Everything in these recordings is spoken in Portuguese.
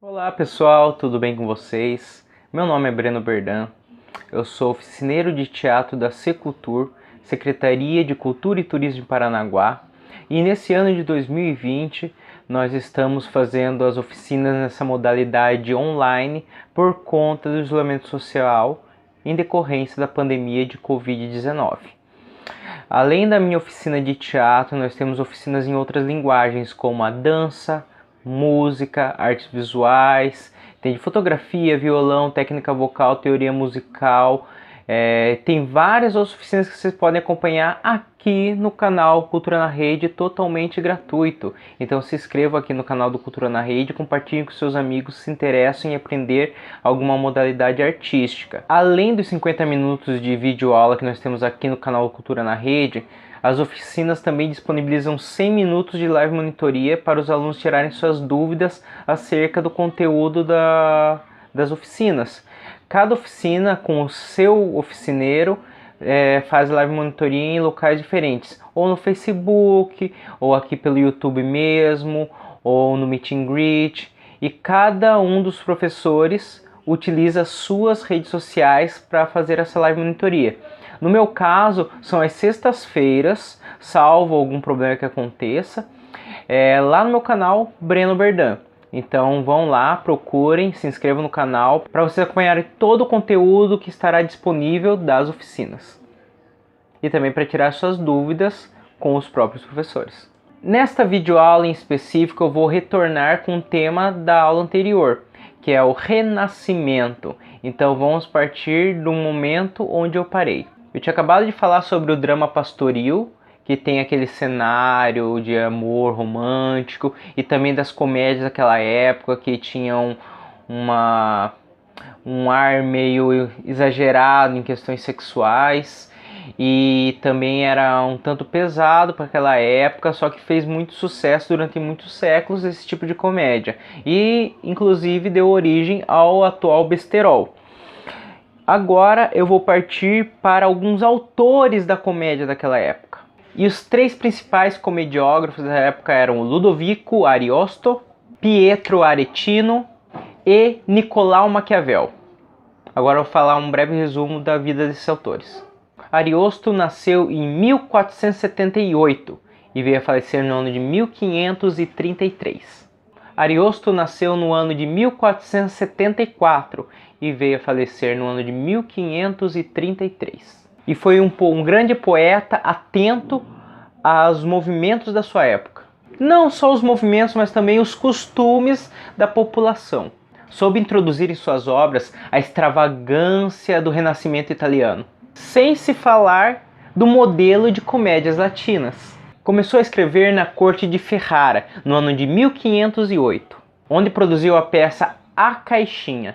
Olá pessoal, tudo bem com vocês? Meu nome é Breno Berdan, eu sou oficineiro de teatro da Secultur, Secretaria de Cultura e Turismo de Paranaguá, e nesse ano de 2020 nós estamos fazendo as oficinas nessa modalidade online por conta do isolamento social em decorrência da pandemia de Covid-19. Além da minha oficina de teatro, nós temos oficinas em outras linguagens como a dança, música, artes visuais, tem de fotografia, violão, técnica vocal, teoria musical. Tem várias outras oficinas que vocês podem acompanhar aqui no canal Cultura na Rede, totalmente gratuito. Então se inscreva aqui no canal do Cultura na Rede, compartilhe com seus amigos que se interessam em aprender alguma modalidade artística. Além dos 50 minutos de vídeo aula que nós temos aqui no canal Cultura na Rede, as oficinas também disponibilizam 100 minutos de live monitoria para os alunos tirarem suas dúvidas acerca do conteúdo das oficinas. Cada oficina com o seu oficineiro faz live monitoria em locais diferentes, ou no Facebook, ou aqui pelo YouTube mesmo, ou no Meet and Greet, e cada um dos professores utiliza suas redes sociais para fazer essa live monitoria. No meu caso, são as sextas-feiras, salvo algum problema que aconteça, lá no meu canal Breno Berdan. Então vão lá, procurem, se inscrevam no canal para vocês acompanharem todo o conteúdo que estará disponível das oficinas. E também para tirar suas dúvidas com os próprios professores. Nesta videoaula em específico eu vou retornar com o tema da aula anterior, que é o renascimento. Então vamos partir do momento onde eu parei. Eu tinha acabado de falar sobre o drama pastoril, que tem aquele cenário de amor romântico, e também das comédias daquela época que tinham um ar meio exagerado em questões sexuais, e também era um tanto pesado para aquela época, só que fez muito sucesso durante muitos séculos esse tipo de comédia, e inclusive deu origem ao atual besterol. Agora eu vou partir para alguns autores da comédia daquela época. E os três principais comediógrafos da época eram Ludovico Ariosto, Pietro Aretino e Nicolau Maquiavel. Agora eu vou falar um breve resumo da vida desses autores. Ariosto nasceu em 1478 e veio a falecer no ano de 1533. Ariosto nasceu no ano de 1474 e veio a falecer no ano de 1533. E foi um grande poeta atento aos movimentos da sua época. Não só os movimentos, mas também os costumes da população. Soube introduzir em suas obras a extravagância do Renascimento italiano, sem se falar do modelo de comédias latinas. Começou a escrever na corte de Ferrara, no ano de 1508, onde produziu a peça A Caixinha.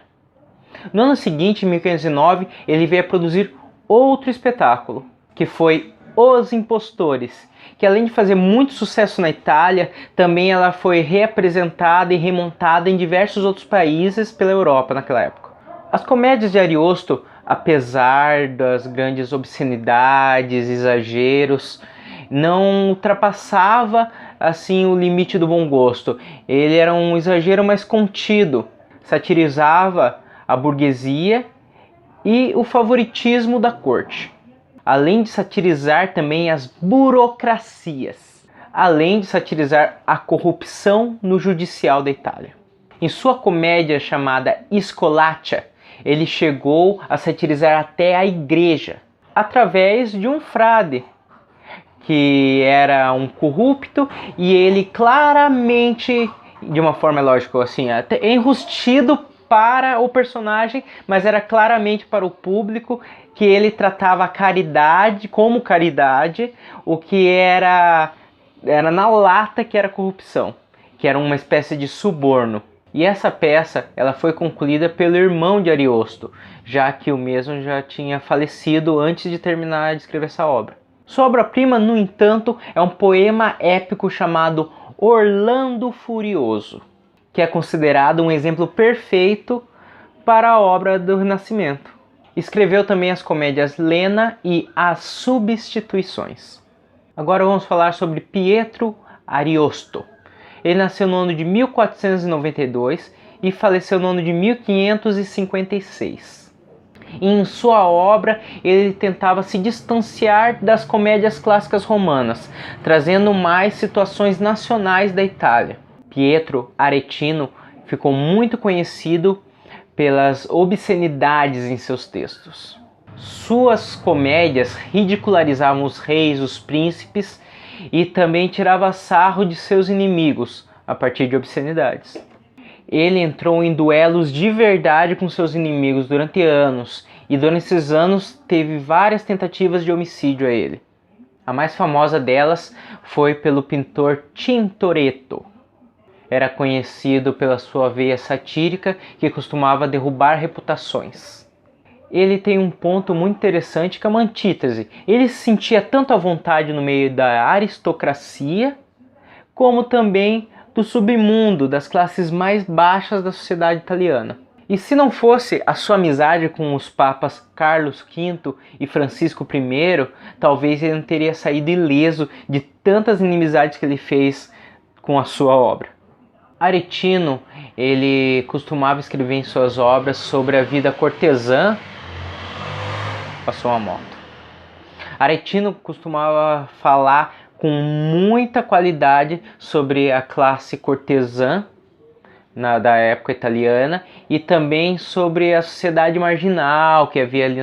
No ano seguinte, em 1509, ele veio a produzir outro espetáculo, que foi Os Impostores, que além de fazer muito sucesso na Itália, também ela foi reapresentada e remontada em diversos outros países pela Europa naquela época. As comédias de Ariosto, apesar das grandes obscenidades, exageros, não ultrapassava assim o limite do bom gosto. Ele era um exagero mais contido, satirizava a burguesia e o favoritismo da corte, além de satirizar também as burocracias, além de satirizar a corrupção no judicial da Itália. Em sua comédia chamada Scolaccia, ele chegou a satirizar até a igreja, através de um frade, que era um corrupto, e ele claramente, de uma forma lógica assim, até enrustido para o personagem, mas era claramente para o público, que ele tratava a caridade como caridade, o que era na lata que era corrupção, que era uma espécie de suborno. E essa peça ela foi concluída pelo irmão de Ariosto, já que o mesmo já tinha falecido antes de terminar de escrever essa obra. Sua obra-prima, no entanto, é um poema épico chamado Orlando Furioso, que é considerado um exemplo perfeito para a obra do Renascimento. Escreveu também as comédias Lena e As Substituições. Agora vamos falar sobre Pietro Ariosto. Ele nasceu no ano de 1492 e faleceu no ano de 1556. Em sua obra, ele tentava se distanciar das comédias clássicas romanas, trazendo mais situações nacionais da Itália. Pietro Aretino ficou muito conhecido pelas obscenidades em seus textos. Suas comédias ridicularizavam os reis, os príncipes e também tirava sarro de seus inimigos a partir de obscenidades. Ele entrou em duelos de verdade com seus inimigos durante anos, e durante esses anos teve várias tentativas de homicídio a ele. A mais famosa delas foi pelo pintor Tintoretto. Era conhecido pela sua veia satírica que costumava derrubar reputações. Ele tem um ponto muito interessante que é uma antítese. Ele se sentia tanto à vontade no meio da aristocracia, como também do submundo, das classes mais baixas da sociedade italiana. E se não fosse a sua amizade com os papas Carlos V e Francisco I, talvez ele não teria saído ileso de tantas inimizades que ele fez com a sua obra. Aretino, ele costumava escrever em suas obras sobre a vida cortesã. Passou uma moto. Aretino costumava falar com muita qualidade sobre a classe cortesã da época italiana e também sobre a sociedade marginal que havia ali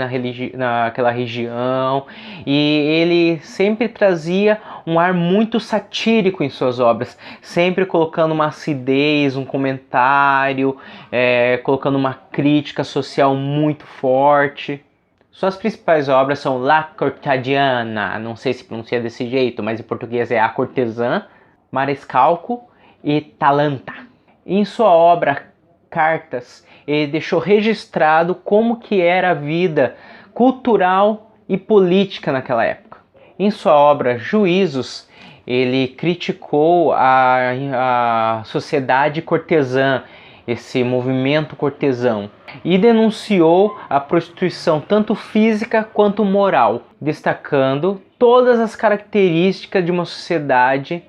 naquela região, e ele sempre trazia um ar muito satírico em suas obras, sempre colocando uma acidez, um comentário, colocando uma crítica social muito forte. Suas principais obras são La Cortadiana, não sei se pronuncia desse jeito, mas em português é A Cortesã, Marescalco e Talanta. Em sua obra Cartas, ele deixou registrado como que era a vida cultural e política naquela época. Em sua obra Juízos, ele criticou a sociedade cortesã, esse movimento cortesão, e denunciou a prostituição tanto física quanto moral, destacando todas as características de uma sociedade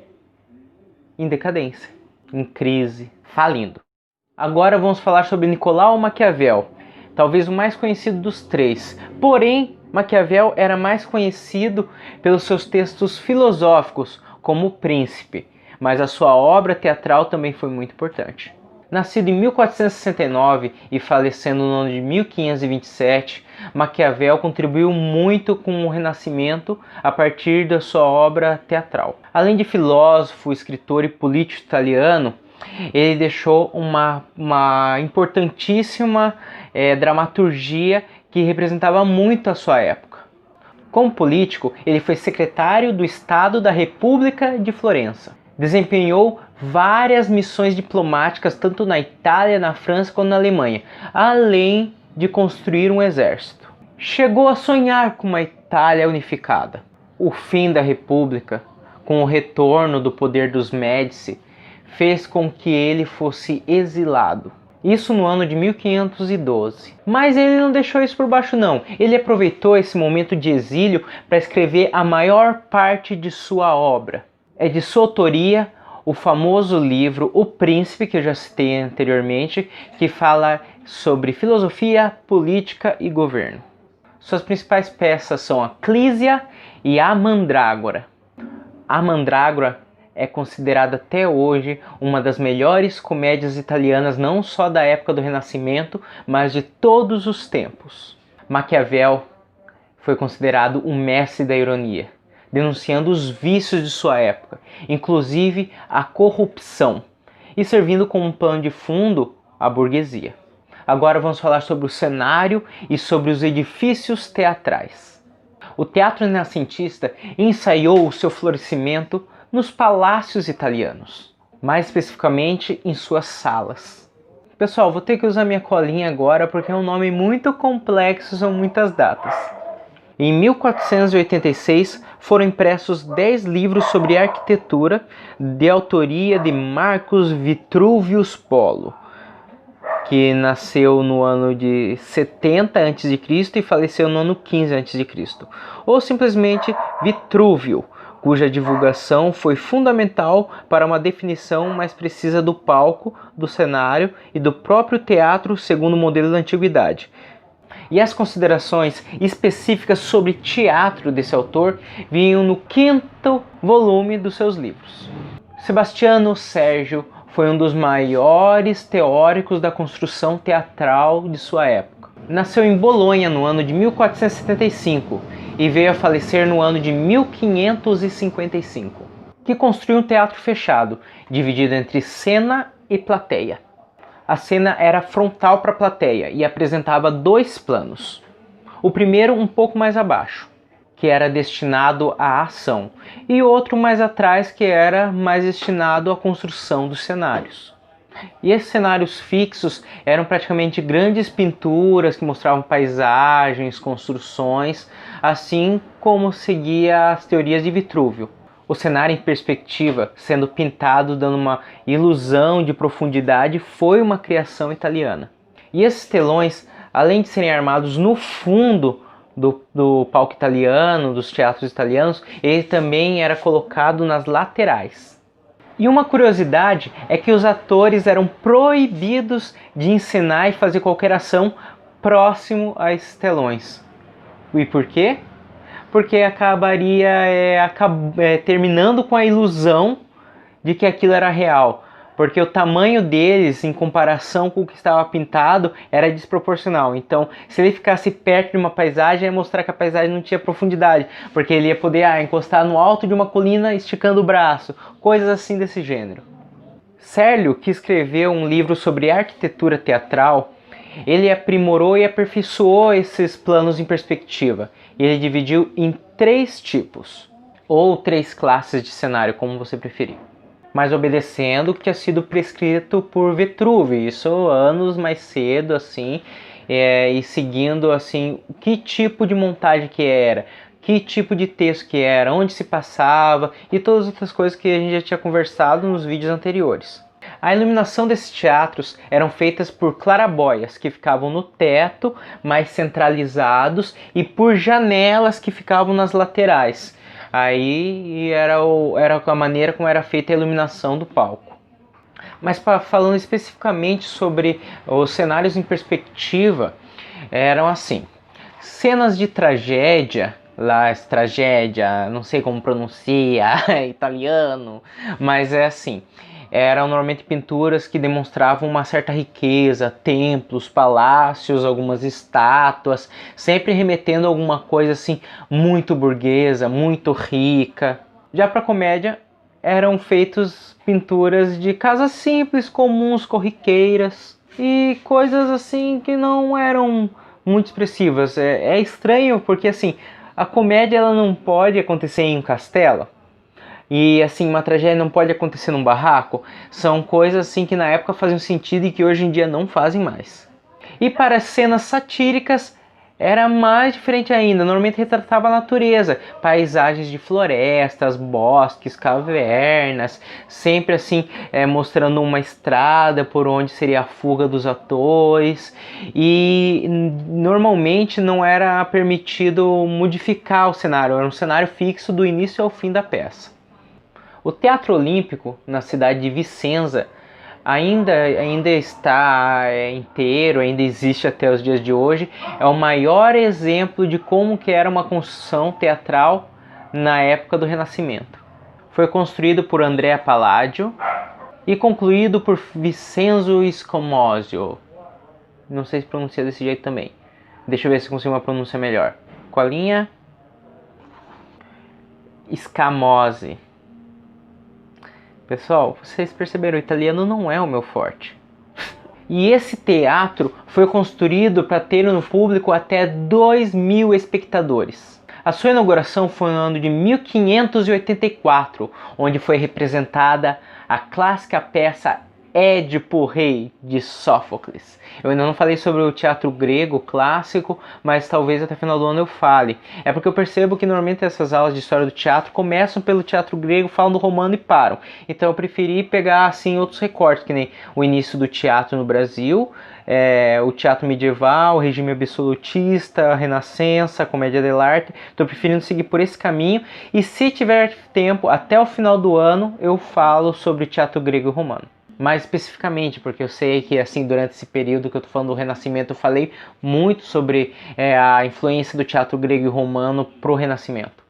em decadência, em crise, falindo. Agora vamos falar sobre Nicolau Maquiavel, talvez o mais conhecido dos três. Porém, Maquiavel era mais conhecido pelos seus textos filosóficos, como O Príncipe, mas a sua obra teatral também foi muito importante. Nascido em 1469 e falecendo no ano de 1527, Maquiavel contribuiu muito com o Renascimento a partir da sua obra teatral. Além de filósofo, escritor e político italiano, ele deixou uma importantíssima dramaturgia que representava muito a sua época. Como político, ele foi secretário do Estado da República de Florença. Desempenhou várias missões diplomáticas tanto na Itália, na França quanto na Alemanha, além de construir um exército. Chegou a sonhar com uma Itália unificada. O fim da República, com o retorno do poder dos Médici, fez com que ele fosse exilado. Isso no ano de 1512. Mas ele não deixou isso por baixo não. Ele aproveitou esse momento de exílio para escrever a maior parte de sua obra. É de sua autoria o famoso livro O Príncipe, que eu já citei anteriormente, que fala sobre filosofia, política e governo. Suas principais peças são a Clísia e a Mandrágora. A Mandrágora é considerada até hoje uma das melhores comédias italianas, não só da época do Renascimento, mas de todos os tempos. Maquiavel foi considerado um mestre da ironia, denunciando os vícios de sua época, inclusive a corrupção, e servindo como pano de fundo a burguesia. Agora vamos falar sobre o cenário e sobre os edifícios teatrais. O teatro renascentista ensaiou o seu florescimento nos palácios italianos, mais especificamente em suas salas. Pessoal, vou ter que usar minha colinha agora porque é um nome muito complexo, são muitas datas. Em 1486 foram impressos 10 livros sobre arquitetura de autoria de Marcus Vitruvius Polo, que nasceu no ano de 70 a.C. e faleceu no ano 15 a.C., ou simplesmente Vitrúvio, cuja divulgação foi fundamental para uma definição mais precisa do palco, do cenário e do próprio teatro segundo o modelo da antiguidade. E as considerações específicas sobre teatro desse autor vinham no 5º volume dos seus livros. Sebastiano Sérgio foi um dos maiores teóricos da construção teatral de sua época. Nasceu em Bolonha no ano de 1475 e veio a falecer no ano de 1555, que construiu um teatro fechado, dividido entre cena e plateia. A cena era frontal para a plateia e apresentava 2 planos. O primeiro um pouco mais abaixo, que era destinado à ação, e outro mais atrás, que era mais destinado à construção dos cenários. E esses cenários fixos eram praticamente grandes pinturas que mostravam paisagens, construções, assim como seguia as teorias de Vitrúvio. O cenário em perspectiva, sendo pintado dando uma ilusão de profundidade, foi uma criação italiana. E esses telões, além de serem armados no fundo do palco italiano, dos teatros italianos, ele também era colocado nas laterais. E uma curiosidade é que os atores eram proibidos de encenar e fazer qualquer ação próximo a esses telões. E por quê? Porque acabaria terminando com a ilusão de que aquilo era real. Porque o tamanho deles, em comparação com o que estava pintado, era desproporcional. Então, se ele ficasse perto de uma paisagem, ia mostrar que a paisagem não tinha profundidade. Porque ele ia poder encostar no alto de uma colina esticando o braço. Coisas assim desse gênero. Cérlio, que escreveu um livro sobre arquitetura teatral, ele aprimorou e aperfeiçoou esses planos em perspectiva. E ele dividiu em 3 tipos, ou 3 classes de cenário, como você preferir. Mas obedecendo o que tinha sido prescrito por Vitrúvio, isso anos mais cedo, assim, e seguindo, assim, que tipo de montagem que era, que tipo de texto que era, onde se passava e todas as outras coisas que a gente já tinha conversado nos vídeos anteriores. A iluminação desses teatros eram feitas por clarabóias que ficavam no teto, mais centralizados, e por janelas que ficavam nas laterais. Aí era a maneira como era feita a iluminação do palco. Mas falando especificamente sobre os cenários em perspectiva, eram assim: cenas de tragédia, tragédia, não sei como pronuncia, é italiano, mas é assim. Eram normalmente pinturas que demonstravam uma certa riqueza, templos, palácios, algumas estátuas, sempre remetendo a alguma coisa assim muito burguesa, muito rica. Já para a comédia, eram feitas pinturas de casas simples, comuns, corriqueiras e coisas assim que não eram muito expressivas. É estranho porque assim, a comédia ela não pode acontecer em um castelo. E assim, uma tragédia não pode acontecer num barraco. São coisas assim que na época faziam sentido e que hoje em dia não fazem mais. E para cenas satíricas era mais diferente ainda. Normalmente retratava a natureza, paisagens de florestas, bosques, cavernas, sempre assim mostrando uma estrada por onde seria a fuga dos atores. E normalmente não era permitido modificar o cenário, era um cenário fixo do início ao fim da peça. O Teatro Olímpico, na cidade de Vicenza, ainda está inteiro, ainda existe até os dias de hoje. É o maior exemplo de como que era uma construção teatral na época do Renascimento. Foi construído por Andrea Palladio e concluído por Vincenzo Scamozzi. Não sei se pronuncia desse jeito também. Deixa eu ver se consigo uma pronúncia melhor. Colinha Scamozzi. Pessoal, vocês perceberam, o italiano não é o meu forte. E esse teatro foi construído para ter no público até 2.000 espectadores. A sua inauguração foi no ano de 1584, onde foi representada a clássica peça Édipo Rei, de Sófocles. Eu ainda não falei sobre o teatro grego clássico, mas talvez até o final do ano eu fale. É porque eu percebo que normalmente essas aulas de história do teatro começam pelo teatro grego, falam do romano e param. Então eu preferi pegar assim outros recortes, que nem o início do teatro no Brasil, o teatro medieval, o regime absolutista, a Renascença, a comédia dell'arte. Estou preferindo seguir por esse caminho, e se tiver tempo, até o final do ano eu falo sobre o teatro grego e romano. Mais especificamente, porque eu sei que assim durante esse período que eu estou falando do Renascimento, eu falei muito sobre a influência do teatro grego e romano para o Renascimento.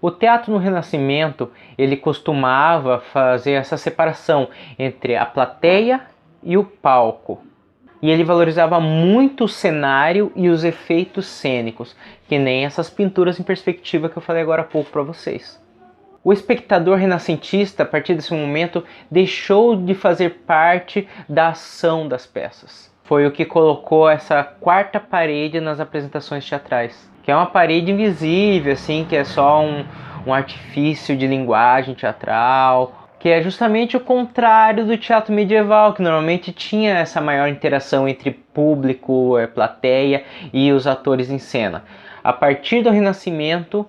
O teatro no Renascimento, ele costumava fazer essa separação entre a plateia e o palco. E ele valorizava muito o cenário e os efeitos cênicos, que nem essas pinturas em perspectiva que eu falei agora há pouco para vocês. O espectador renascentista, a partir desse momento, deixou de fazer parte da ação das peças. Foi o que colocou essa quarta parede nas apresentações teatrais, que é uma parede invisível, assim, que é só um artifício de linguagem teatral, que é justamente o contrário do teatro medieval, que normalmente tinha essa maior interação entre público, plateia e os atores em cena. A partir do Renascimento,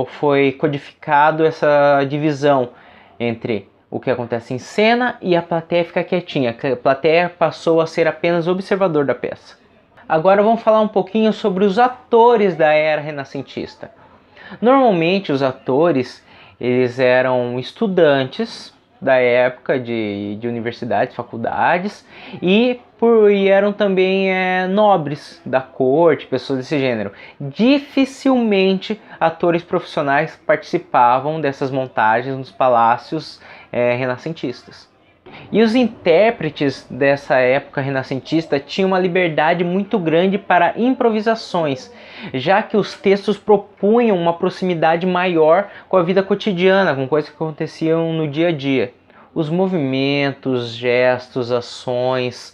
foi codificado essa divisão entre o que acontece em cena e a plateia fica quietinha. A plateia passou a ser apenas observador da peça. Agora vamos falar um pouquinho sobre os atores da era renascentista. Normalmente os atores, eles eram estudantes da época de universidades, faculdades, e eram também nobres da corte, pessoas desse gênero. Dificilmente atores profissionais participavam dessas montagens nos palácios renascentistas. E os intérpretes dessa época renascentista tinham uma liberdade muito grande para improvisações, já que os textos propunham uma proximidade maior com a vida cotidiana, com coisas que aconteciam no dia a dia. Os movimentos, gestos, ações,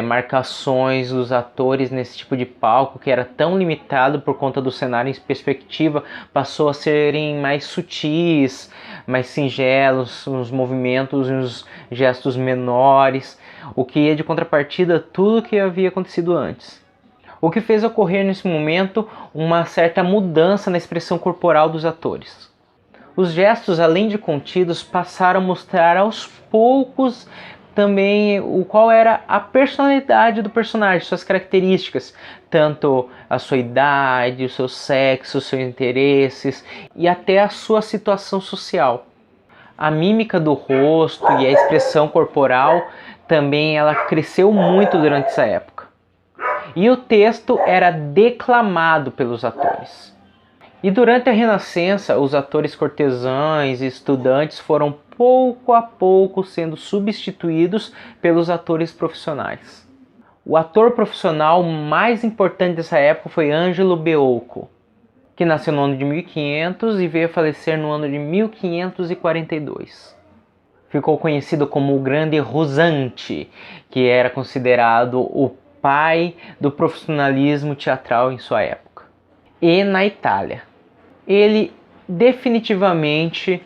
marcações dos atores nesse tipo de palco, que era tão limitado por conta do cenário em perspectiva, passou a serem mais sutis, mais singelos, os movimentos e os gestos menores, o que ia de contrapartida a tudo que havia acontecido antes. O que fez ocorrer nesse momento uma certa mudança na expressão corporal dos atores. Os gestos, além de contidos, passaram a mostrar aos poucos também qual era a personalidade do personagem, suas características, tanto a sua idade, o seu sexo, os seus interesses e até a sua situação social. A mímica do rosto e a expressão corporal também ela cresceu muito durante essa época. E o texto era declamado pelos atores. E durante a Renascença, os atores cortesães e estudantes foram pouco a pouco sendo substituídos pelos atores profissionais. O ator profissional mais importante dessa época foi Ângelo Beolco, que nasceu no ano de 1500 e veio a falecer no ano de 1542. Ficou conhecido como o Grande Ruzzante, que era considerado o pai do profissionalismo teatral em sua época. E na Itália, ele definitivamente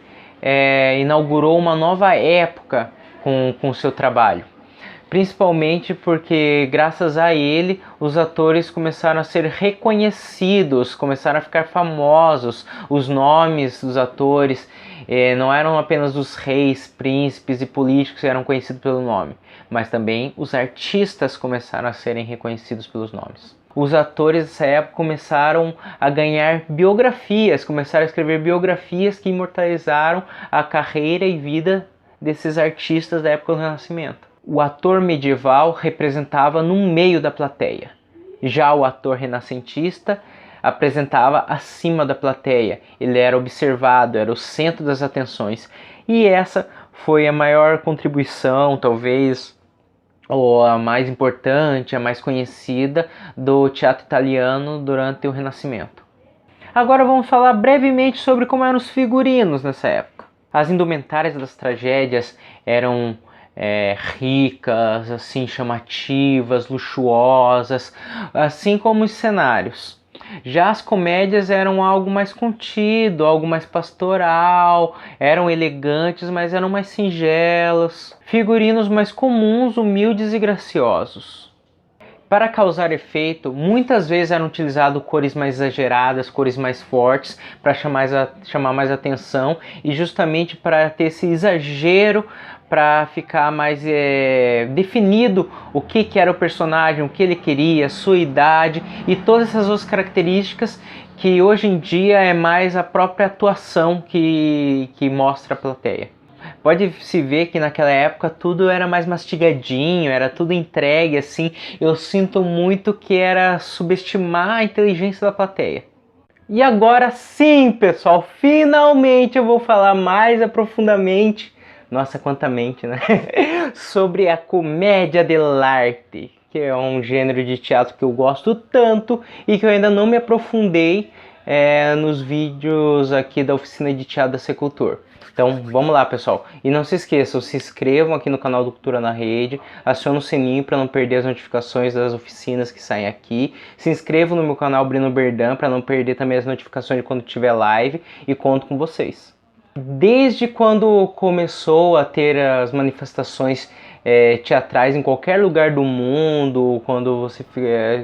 inaugurou uma nova época com seu trabalho. Principalmente porque, graças a ele, os atores começaram a ser reconhecidos, começaram a ficar famosos. Os nomes dos atores não eram apenas os reis, príncipes e políticos que eram conhecidos pelo nome, mas também os artistas começaram a serem reconhecidos pelos nomes. Os atores dessa época começaram a ganhar biografias, começaram a escrever biografias que imortalizaram a carreira e vida desses artistas da época do Renascimento. O ator medieval representava no meio da plateia. Já o ator renascentista apresentava acima da plateia. Ele era observado, era o centro das atenções. E essa foi a maior contribuição, talvez, ou a mais importante, a mais conhecida do teatro italiano durante o Renascimento. Agora vamos falar brevemente sobre como eram os figurinos nessa época. As indumentárias das tragédias eram ricas, assim, chamativas, luxuosas, assim como os cenários. Já as comédias eram algo mais contido, algo mais pastoral, eram elegantes, mas eram mais singelos, figurinos mais comuns, humildes e graciosos. Para causar efeito, muitas vezes eram utilizadas cores mais exageradas, cores mais fortes, para chamar mais atenção e justamente para ter esse exagero, para ficar mais definido o que era o personagem, o que ele queria, sua idade e todas essas outras características que hoje em dia é mais a própria atuação que mostra a plateia. Pode-se ver que naquela época tudo era mais mastigadinho, era tudo entregue assim. Eu sinto muito que era subestimar a inteligência da plateia. E agora sim, pessoal, finalmente eu vou falar mais aprofundadamente, nossa, quanta mente, né? Sobre a comédia dell'arte, que é um gênero de teatro que eu gosto tanto e que eu ainda não me aprofundei nos vídeos aqui da oficina de teatro da Secultur. Então vamos lá, pessoal, e não se esqueçam, se inscrevam aqui no canal do Cultura na Rede, acione o sininho para não perder as notificações das oficinas que saem aqui, se inscrevam no meu canal Brino Berdan para não perder também as notificações de quando tiver live, e conto com vocês. Desde quando começou a ter as manifestações teatrais em qualquer lugar do mundo, quando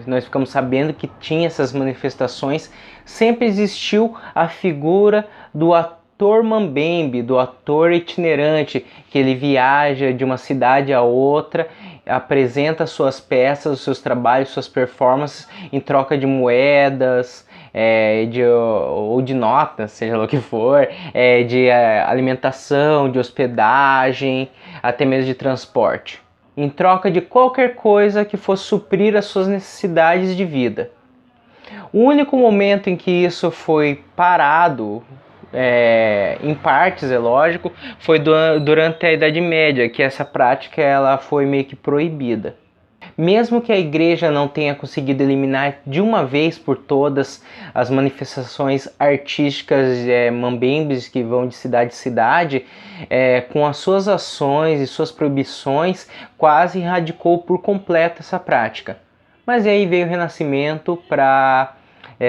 nós ficamos sabendo que tinha essas manifestações, sempre existiu a figura do ator mambembe, do ator itinerante, que ele viaja de uma cidade a outra, apresenta suas peças, os seus trabalhos, suas performances em troca de moedas, ou de notas, seja lá o que for, de alimentação, de hospedagem, até mesmo de transporte, em troca de qualquer coisa que fosse suprir as suas necessidades de vida. O único momento em que isso foi parado, em partes, é lógico, foi durante a Idade Média, que essa prática ela foi meio que proibida. Mesmo que a igreja não tenha conseguido eliminar de uma vez por todas as manifestações artísticas mambembes que vão de cidade em cidade, com as suas ações e suas proibições, quase erradicou por completo essa prática. Mas aí veio o Renascimento para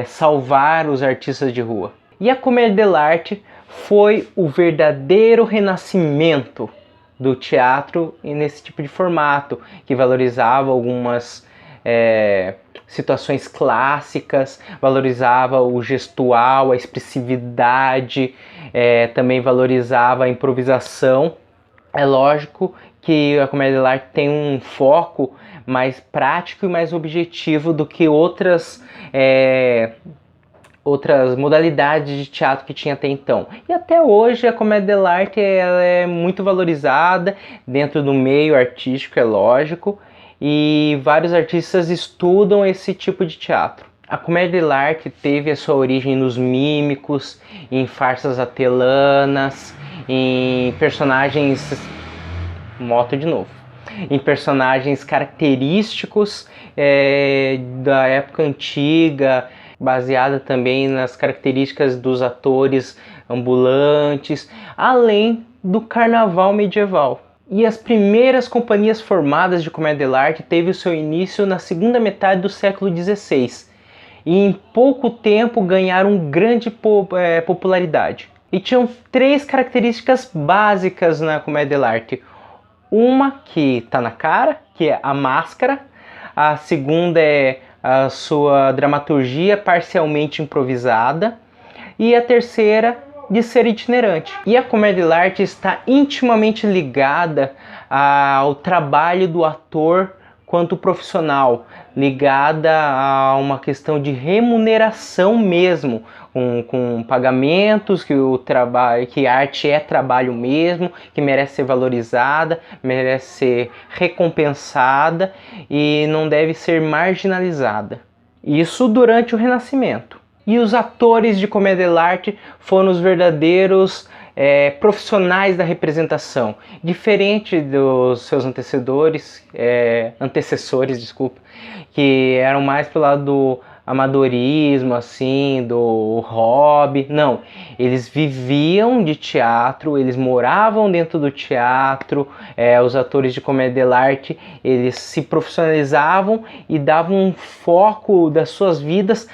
salvar os artistas de rua. E a comédia dell'arte foi o verdadeiro renascimento do teatro nesse tipo de formato, que valorizava algumas situações clássicas, valorizava o gestual, a expressividade, também valorizava a improvisação. É lógico que a comédia dell'arte tem um foco mais prático e mais objetivo do que outras modalidades de teatro que tinha até então. E até hoje a comédia dell'arte ela é muito valorizada dentro do meio artístico, é lógico, e vários artistas estudam esse tipo de teatro. A comédia dell'arte teve a sua origem nos mímicos, em farsas atelanas, em personagens... em personagens característicos da época antiga, baseada também nas características dos atores ambulantes, além do carnaval medieval. E as primeiras companhias formadas de comédia dell'arte teve o seu início na segunda metade do século XVI, e em pouco tempo ganharam grande popularidade. E tinham três características básicas na comédia dell'arte. Uma que está na cara, que é a máscara. A segunda é a sua dramaturgia parcialmente improvisada, e a terceira de ser itinerante. E a comédia dell'arte está intimamente ligada ao trabalho do ator quanto profissional, ligada a uma questão de remuneração mesmo, com pagamentos, que a arte é trabalho mesmo, que merece ser valorizada, merece ser recompensada e não deve ser marginalizada. Isso durante o Renascimento. E os atores de comédia dell'arte foram os verdadeiros profissionais da representação, diferente dos seus antecessores, que eram mais pelo lado do amadorismo, assim, do hobby. Não, eles viviam de teatro, eles moravam dentro do teatro. Os atores de comédia dell'arte, eles se profissionalizavam e davam um foco das suas vidas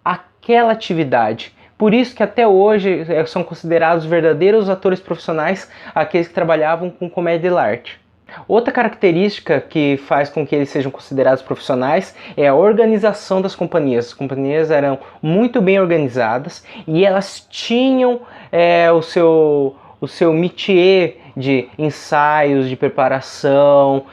a aquela atividade. Por isso que até hoje são considerados verdadeiros atores profissionais aqueles que trabalhavam com comédia dell'arte. Outra característica que faz com que eles sejam considerados profissionais é a organização das companhias. As companhias eram muito bem organizadas e elas tinham o seu métier de ensaios, de preparação,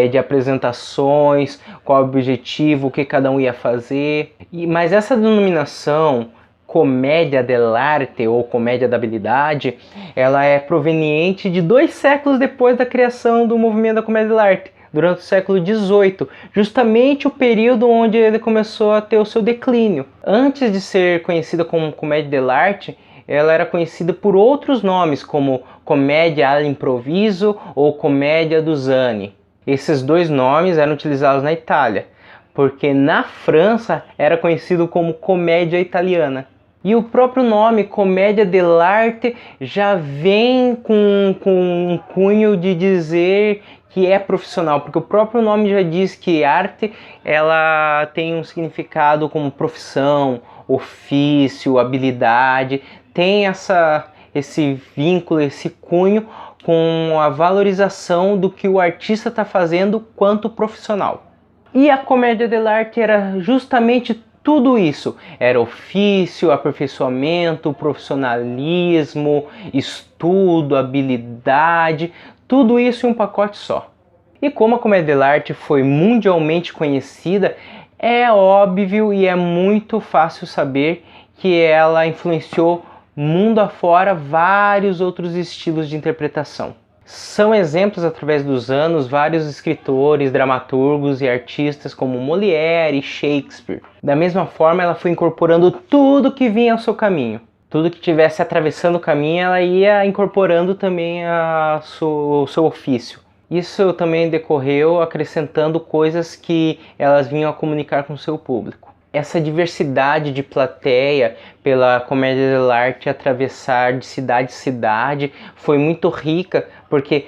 de apresentações, qual o objetivo, o que cada um ia fazer. Mas essa denominação comédia dell'arte ou comédia da habilidade, ela é proveniente de 2 séculos depois da criação do movimento da comédia dell'arte, durante o século XVIII, justamente o período onde ele começou a ter o seu declínio. Antes de ser conhecida como comédia dell'arte, ela era conhecida por outros nomes, como comédia all'improviso ou comédia do Zani. Esses 2 nomes eram utilizados na Itália, porque na França era conhecido como comédia italiana. E o próprio nome, comédia dell'arte, já vem com um cunho de dizer que é profissional, porque o próprio nome já diz que arte ela tem um significado como profissão, ofício, habilidade, tem esse vínculo, esse cunho com a valorização do que o artista está fazendo quanto profissional. E a comédia dell'arte era justamente tudo isso. Era ofício, aperfeiçoamento, profissionalismo, estudo, habilidade, tudo isso em um pacote só. E como a comédia dell'arte foi mundialmente conhecida, é óbvio e é muito fácil saber que ela influenciou mundo afora vários outros estilos de interpretação. São exemplos através dos anos vários escritores, dramaturgos e artistas como Molière e Shakespeare. Da mesma forma, ela foi incorporando tudo que vinha ao seu caminho. Tudo que estivesse atravessando o caminho, ela ia incorporando também o seu ofício. Isso também decorreu acrescentando coisas que elas vinham a comunicar com o seu público. Essa diversidade de plateia pela comédia dell'arte atravessar de cidade em cidade foi muito rica, porque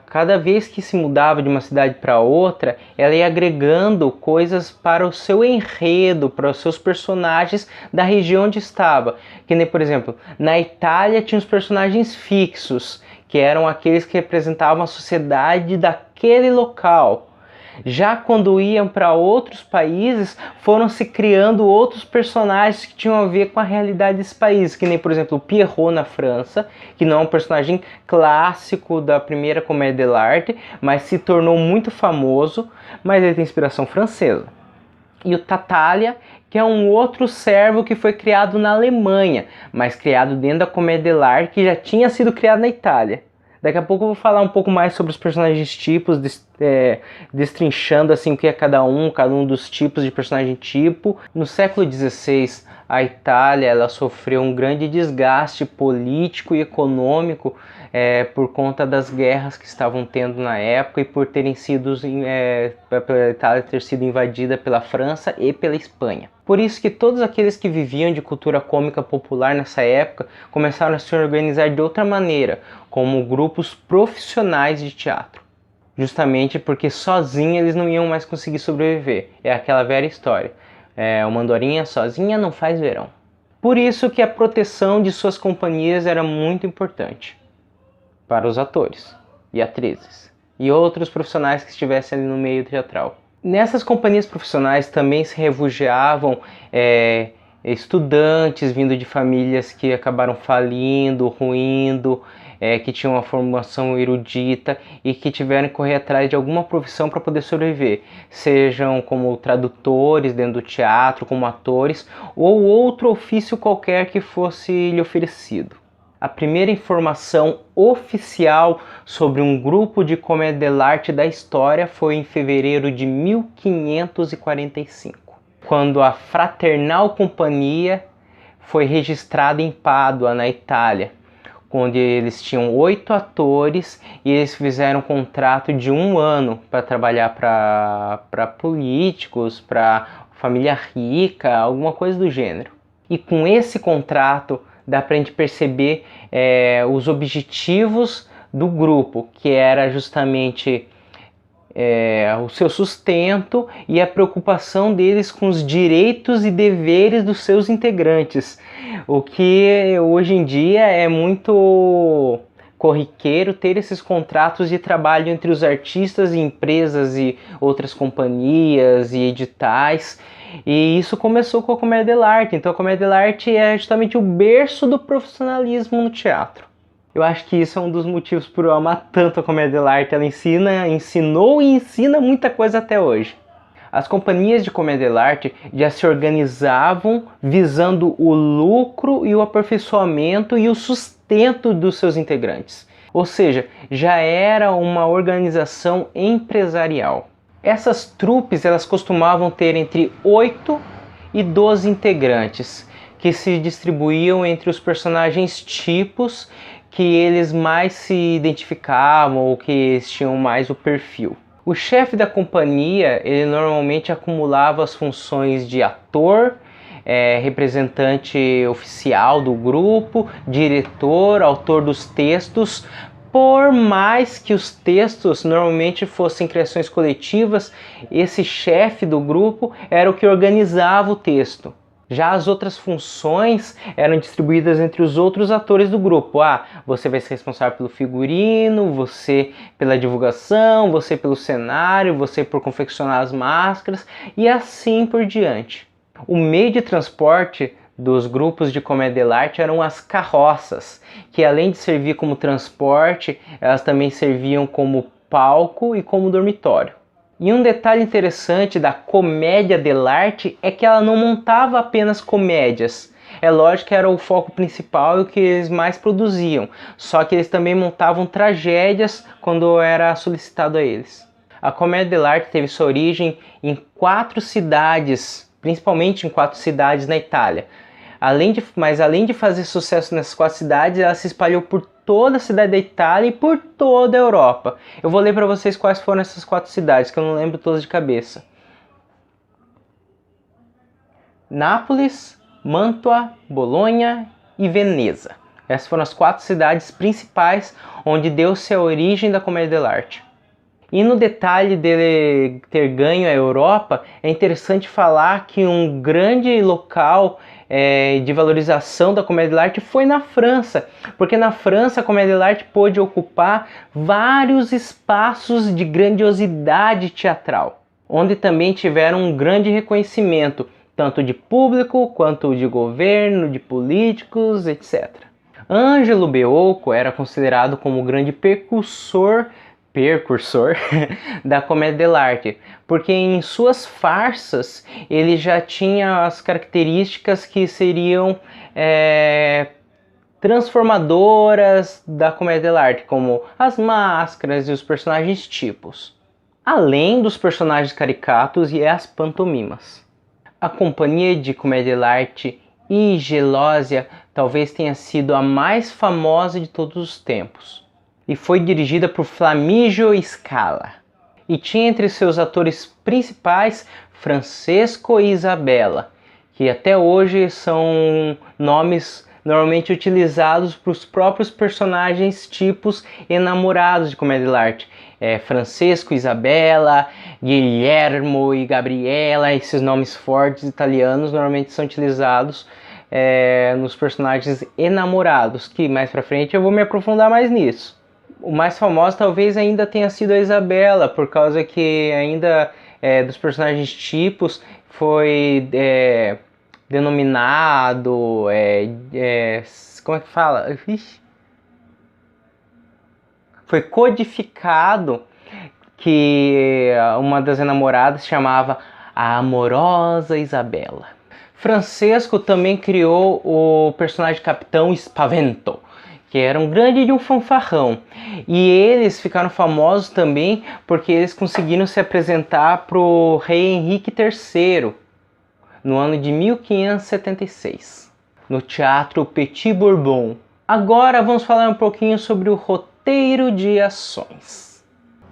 cada vez que se mudava de uma cidade para outra, ela ia agregando coisas para o seu enredo, para os seus personagens da região onde estava. Que nem, por exemplo, na Itália tinha os personagens fixos, que eram aqueles que representavam a sociedade daquele local. Já quando iam para outros países, foram se criando outros personagens que tinham a ver com a realidade desse país, que nem, por exemplo, o Pierrot na França, que não é um personagem clássico da primeira comédia dell'arte, mas se tornou muito famoso, mas ele tem inspiração francesa. E o Tartaglia, que é um outro servo que foi criado na Alemanha, mas criado dentro da comédia dell'arte, que já tinha sido criado na Itália. Daqui a pouco eu vou falar um pouco mais sobre os personagens tipos, destrinchando assim o que é cada um dos tipos de personagem tipo. No século XVI, a Itália ela sofreu um grande desgaste político e econômico por conta das guerras que estavam tendo na época e por terem sido pela Itália ter sido invadida pela França e pela Espanha. Por isso que todos aqueles que viviam de cultura cômica popular nessa época começaram a se organizar de outra maneira, como grupos profissionais de teatro. Justamente porque sozinhos eles não iam mais conseguir sobreviver. É aquela velha história. Uma andorinha sozinha não faz verão. Por isso que a proteção de suas companhias era muito importante para os atores e atrizes e outros profissionais que estivessem ali no meio teatral. Nessas companhias profissionais também se refugiavam estudantes vindo de famílias que acabaram falindo, ruindo, que tinham uma formação erudita e que tiveram que correr atrás de alguma profissão para poder sobreviver, sejam como tradutores dentro do teatro, como atores, ou outro ofício qualquer que fosse lhe oferecido. A primeira informação oficial sobre um grupo de comédia dell'arte da história foi em fevereiro de 1545, quando a Fraternal Companhia foi registrada em Pádua, na Itália, onde eles tinham 8 atores e eles fizeram um contrato de 1 ano para trabalhar para políticos, para família rica, alguma coisa do gênero. E com esse contrato dá para a gente perceber os objetivos do grupo, que era justamente o seu sustento e a preocupação deles com os direitos e deveres dos seus integrantes, o que hoje em dia é muito corriqueiro ter esses contratos de trabalho entre os artistas e empresas e outras companhias e editais. E isso começou com a comédia dell'arte. Então a comédia dell'arte é justamente o berço do profissionalismo no teatro. Eu acho que isso é um dos motivos por eu amar tanto a comédia dell'arte. Ela ensinou e ensina muita coisa até hoje. As companhias de comédia dell'arte já se organizavam visando o lucro e o aperfeiçoamento e o sustento dos seus integrantes. Ou seja, já era uma organização empresarial. Essas trupes elas costumavam ter entre 8 e 12 integrantes, que se distribuíam entre os personagens tipos que eles mais se identificavam ou que eles tinham mais o perfil. O chefe da companhia, ele normalmente acumulava as funções de ator, representante oficial do grupo, diretor, autor dos textos. Por mais que os textos normalmente fossem criações coletivas, esse chefe do grupo era o que organizava o texto. Já as outras funções eram distribuídas entre os outros atores do grupo. Você vai ser responsável pelo figurino, você pela divulgação, você pelo cenário, você por confeccionar as máscaras e assim por diante. O meio de transporte dos grupos de comédia dell'arte eram as carroças, que além de servir como transporte, elas também serviam como palco e como dormitório. E um detalhe interessante da comédia dell'arte é que ela não montava apenas comédias. É lógico que era o foco principal e o que eles mais produziam, só que eles também montavam tragédias quando era solicitado a eles. A comédia dell'arte teve sua origem em 4 cidades, principalmente em 4 cidades na Itália. Além de fazer sucesso nessas 4 cidades, ela se espalhou por toda a cidade da Itália e por toda a Europa. Eu vou ler para vocês quais foram essas 4 cidades, que eu não lembro todas de cabeça. Nápoles, Mantua, Bolonha e Veneza. Essas foram as 4 cidades principais onde deu-se a origem da comédia dell'arte. E no detalhe dele ter ganho a Europa, é interessante falar que um grande local de valorização da comédia dell'arte foi na França, porque na França a comédia dell'arte pôde ocupar vários espaços de grandiosidade teatral, onde também tiveram um grande reconhecimento, tanto de público quanto de governo, de políticos, etc. Angelo Beocco era considerado como o grande precursor da comédia dell'arte, porque em suas farsas ele já tinha as características que seriam transformadoras da comédia dell'arte, como as máscaras e os personagens tipos, além dos personagens caricatos e as pantomimas. A companhia de comédia dell'arte I Gelosia talvez tenha sido a mais famosa de todos os tempos, e foi dirigida por Flamigo Scala, e tinha entre seus atores principais Francesco e Isabella, que até hoje são nomes normalmente utilizados para os próprios personagens tipos enamorados de comédia dell'arte. Francesco, Isabella, Guillermo e Gabriela, esses nomes fortes italianos normalmente são utilizados nos personagens enamorados, que mais pra frente eu vou me aprofundar mais nisso. O mais famoso talvez ainda tenha sido a Isabella, por causa que ainda dos personagens tipos foi denominado, como é que fala? Foi codificado que uma das enamoradas chamava a amorosa Isabella. Francesco também criou o personagem Capitão Spavento, que era um grande de um fanfarrão. E eles ficaram famosos também porque eles conseguiram se apresentar para o rei Henrique III no ano de 1576, no Teatro Petit Bourbon. Agora vamos falar um pouquinho sobre o roteiro de ações.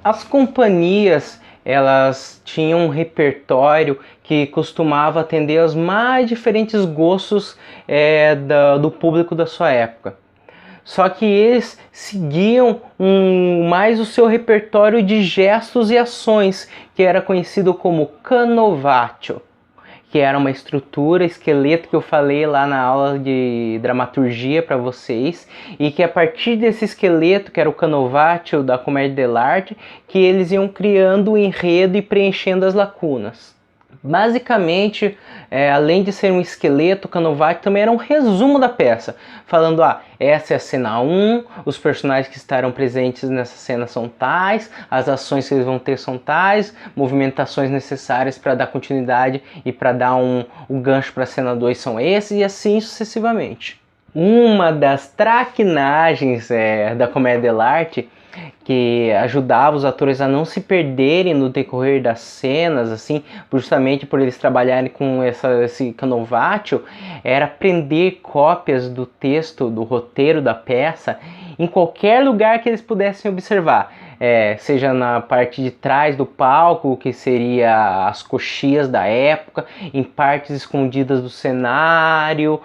As companhias, elas tinham um repertório que costumava atender aos mais diferentes gostos do público da sua época. Só que eles seguiam mais o seu repertório de gestos e ações, que era conhecido como canovatio, que era uma estrutura, esqueleto que eu falei lá na aula de dramaturgia para vocês, e que a partir desse esqueleto, que era o canovatio da comédia dell'arte, que eles iam criando o enredo e preenchendo as lacunas. Basicamente, além de ser um esqueleto, o canovatio também era um resumo da peça, falando, essa é a cena 1, os personagens que estarão presentes nessa cena são tais, as ações que eles vão ter são tais, movimentações necessárias para dar continuidade e para dar um gancho para a cena 2 são esses, e assim sucessivamente. Uma das traquinagens da comédia dell'arte que ajudava os atores a não se perderem no decorrer das cenas, assim, justamente por eles trabalharem com esse canovatio, era prender cópias do texto, do roteiro da peça, em qualquer lugar que eles pudessem observar. Seja na parte de trás do palco, que seria as coxias da época, em partes escondidas do cenário,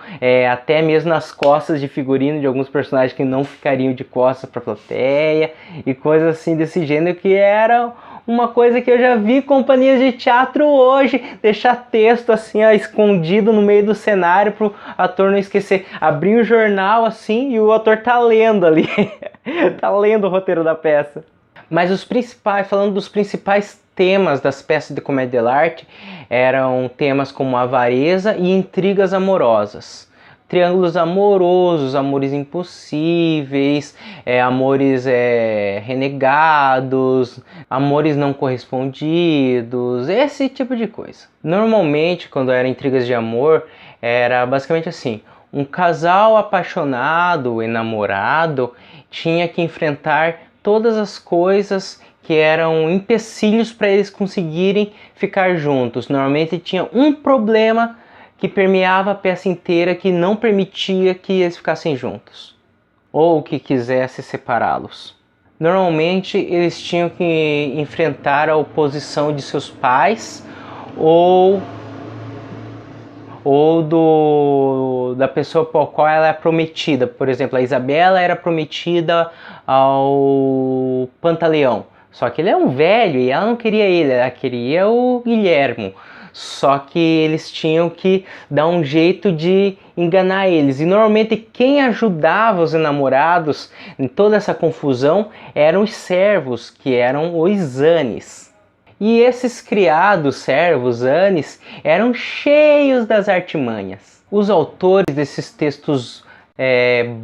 até mesmo nas costas de figurino de alguns personagens que não ficariam de costas para a plateia, e coisas assim desse gênero, que era uma coisa que eu já vi companhias de teatro hoje deixar texto assim, escondido no meio do cenário para o ator não esquecer. Abrir o jornal assim e o ator tá lendo ali, tá lendo o roteiro da peça. Mas falando dos principais temas das peças de comédia dell'arte, eram temas como avareza e intrigas amorosas. Triângulos amorosos, amores impossíveis, amores renegados, amores não correspondidos, esse tipo de coisa. Normalmente, quando eram intrigas de amor, era basicamente assim: um casal apaixonado, enamorado, tinha que enfrentar todas as coisas que eram empecilhos para eles conseguirem ficar juntos. Normalmente tinha um problema que permeava a peça inteira, que não permitia que eles ficassem juntos, ou que quisesse separá-los. Normalmente eles tinham que enfrentar a oposição de seus pais ou da pessoa por qual ela é prometida. Por exemplo, a Isabela era prometida ao Pantaleão, só que ele é um velho e ela não queria ele, ela queria o Guilhermo. Só que eles tinham que dar um jeito de enganar eles. E normalmente quem ajudava os enamorados em toda essa confusão eram os servos, que eram os zanes. E esses criados, servos, zanes, eram cheios das artimanhas. Os autores desses textos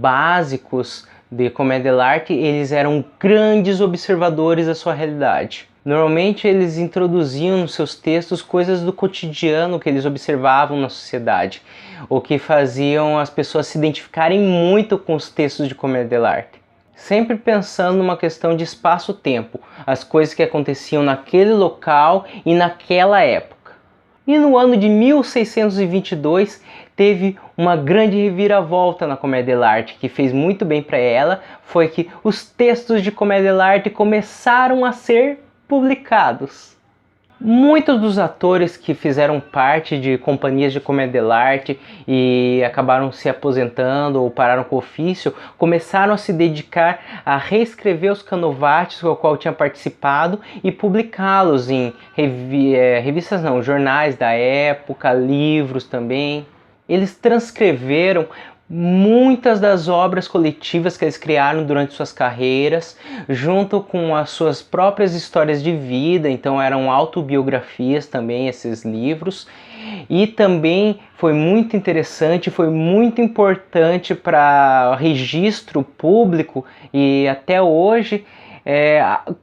básicos de comédia dell'arte, eles eram grandes observadores da sua realidade. Normalmente eles introduziam nos seus textos coisas do cotidiano que eles observavam na sociedade, o que faziam as pessoas se identificarem muito com os textos de comédia dell'arte. Sempre pensando numa questão de espaço-tempo, as coisas que aconteciam naquele local e naquela época. E no ano de 1622 teve uma grande reviravolta na comédia dell'arte, que fez muito bem para ela, foi que os textos de comédia dell'arte começaram a ser publicados. Muitos dos atores que fizeram parte de companhias de comédia dell'arte e acabaram se aposentando ou pararam com o ofício, começaram a se dedicar a reescrever os canovatios com o qual tinham participado e publicá-los em revistas não, jornais da época, livros também. Eles transcreveram muitas das obras coletivas que eles criaram durante suas carreiras, junto com as suas próprias histórias de vida, então eram autobiografias também esses livros, e também foi muito interessante, foi muito importante para registro público e até hoje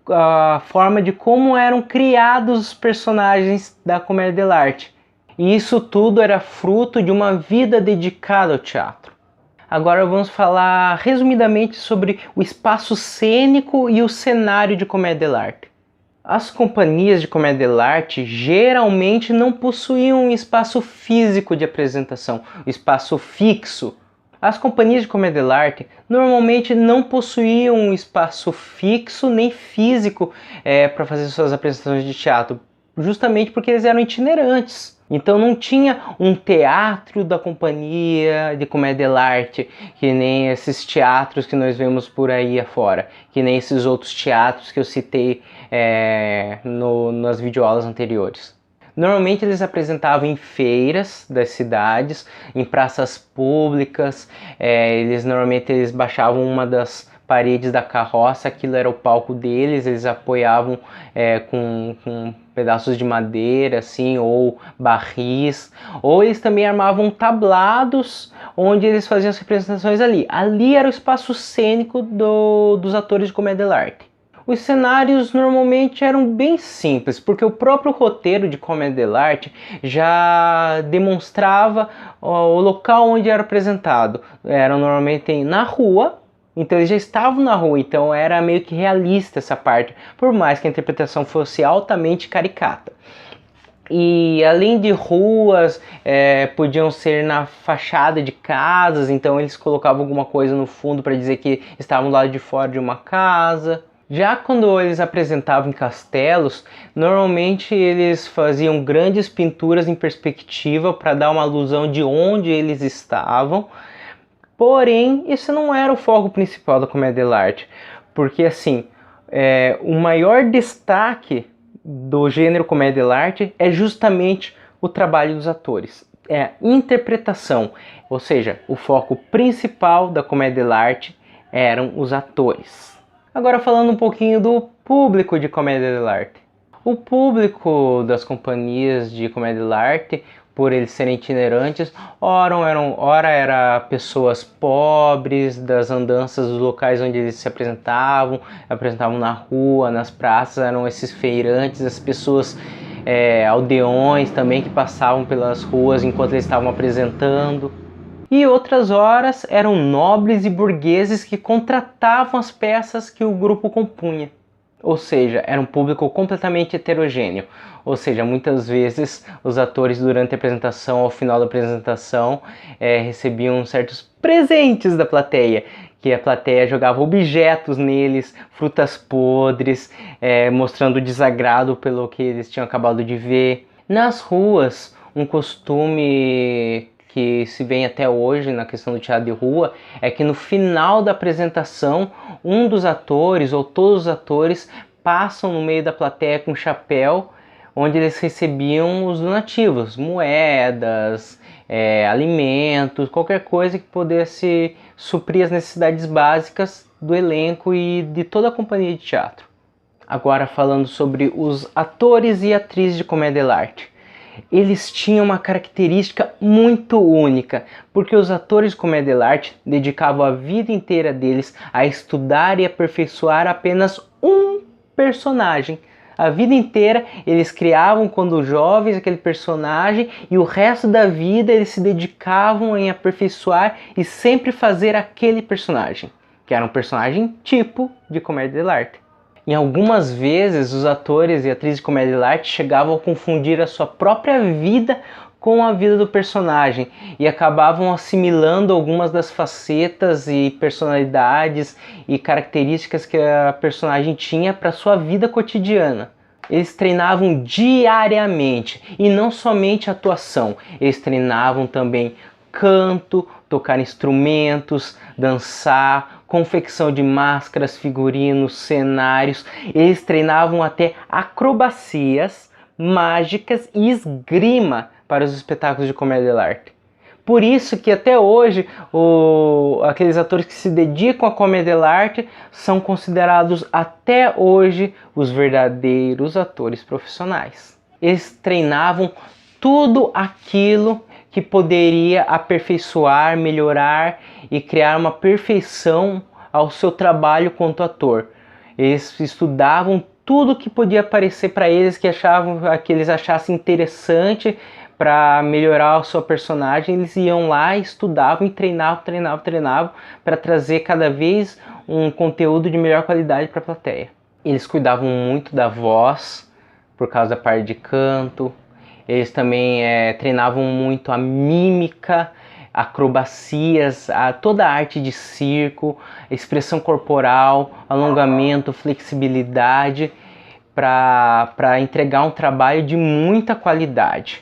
a forma de como eram criados os personagens da comédia dell'arte. E isso tudo era fruto de uma vida dedicada ao teatro. Agora vamos falar resumidamente sobre o espaço cênico e o cenário de comédia dell'arte. As companhias de comédia dell'arte geralmente não possuíam um espaço físico de apresentação, um espaço fixo. As companhias de comédia dell'arte normalmente não possuíam um espaço fixo nem físico para fazer suas apresentações de teatro, justamente porque eles eram itinerantes. Então não tinha um teatro da companhia de comédia dell'arte, que nem esses teatros que nós vemos por aí afora, que nem esses outros teatros que eu citei nas videoaulas anteriores. Normalmente eles apresentavam em feiras das cidades, em praças públicas, normalmente eles baixavam uma das paredes da carroça, aquilo era o palco deles, eles apoiavam com pedaços de madeira, assim, ou barris, ou eles também armavam tablados onde eles faziam as representações ali. Ali era o espaço cênico dos atores de comédia dell'arte. Os cenários normalmente eram bem simples, porque o próprio roteiro de comédia dell'arte já demonstrava o local onde era apresentado. Era normalmente na rua, então eles já estavam na rua, então era meio que realista essa parte, por mais que a interpretação fosse altamente caricata. E além de ruas, podiam ser na fachada de casas, então eles colocavam alguma coisa no fundo para dizer que estavam do lado de fora de uma casa. Já quando eles apresentavam em castelos, normalmente eles faziam grandes pinturas em perspectiva para dar uma alusão de onde eles estavam. Porém, isso não era o foco principal da comédia dell'arte, porque assim, o maior destaque do gênero comédia dell'arte é justamente o trabalho dos atores, é a interpretação, ou seja, o foco principal da comédia dell'arte eram os atores. Agora falando um pouquinho do público de comédia dell'arte. O público das companhias de comédia dell'arte, por eles serem itinerantes, ora era pessoas pobres das andanças dos locais onde eles se apresentavam na rua, nas praças, eram esses feirantes, as pessoas aldeões também que passavam pelas ruas enquanto eles estavam apresentando. E outras horas eram nobres e burgueses que contratavam as peças que o grupo compunha. Ou seja, era um público completamente heterogêneo. Ou seja, muitas vezes os atores durante a apresentação, ao final da apresentação, recebiam certos presentes da plateia, que a plateia jogava objetos neles, frutas podres, mostrando desagrado pelo que eles tinham acabado de ver. Nas ruas, um costume que se vê até hoje na questão do teatro de rua, é que no final da apresentação, um dos atores ou todos os atores passam no meio da plateia com um chapéu, onde eles recebiam os donativos, moedas, alimentos, qualquer coisa que pudesse suprir as necessidades básicas do elenco e de toda a companhia de teatro. Agora falando sobre os atores e atrizes de comédia dell'arte. Eles tinham uma característica muito única, porque os atores de comédia dell'arte dedicavam a vida inteira deles a estudar e aperfeiçoar apenas um personagem. A vida inteira eles criavam, quando jovens, aquele personagem, e o resto da vida eles se dedicavam em aperfeiçoar e sempre fazer aquele personagem, que era um personagem tipo de comédia dell'arte. Em algumas vezes, os atores e atrizes de comédia dell'arte chegavam a confundir a sua própria vida com a vida do personagem e acabavam assimilando algumas das facetas e personalidades e características que a personagem tinha para sua vida cotidiana. Eles treinavam diariamente e não somente atuação, eles treinavam também canto, tocar instrumentos, dançar, confecção de máscaras, figurinos, cenários. Eles treinavam até acrobacias, mágicas e esgrima para os espetáculos de comédia dell'arte. Por isso que até hoje aqueles atores que se dedicam à comédia dell'arte são considerados até hoje os verdadeiros atores profissionais. Eles treinavam tudo aquilo que poderia aperfeiçoar, melhorar e criar uma perfeição ao seu trabalho quanto ator. Eles estudavam tudo que podia aparecer para eles, que eles achassem interessante para melhorar a sua personagem. Eles iam lá, estudavam e treinavam para trazer cada vez um conteúdo de melhor qualidade para a plateia. Eles cuidavam muito da voz, por causa da parte de canto. Eles também treinavam muito a mímica, acrobacias, toda a arte de circo, expressão corporal, alongamento, flexibilidade, para entregar um trabalho de muita qualidade.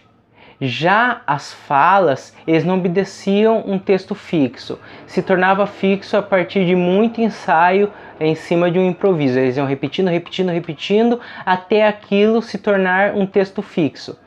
Já as falas, eles não obedeciam um texto fixo, se tornava fixo a partir de muito ensaio em cima de um improviso. Eles iam repetindo, repetindo, repetindo, até aquilo se tornar um texto fixo,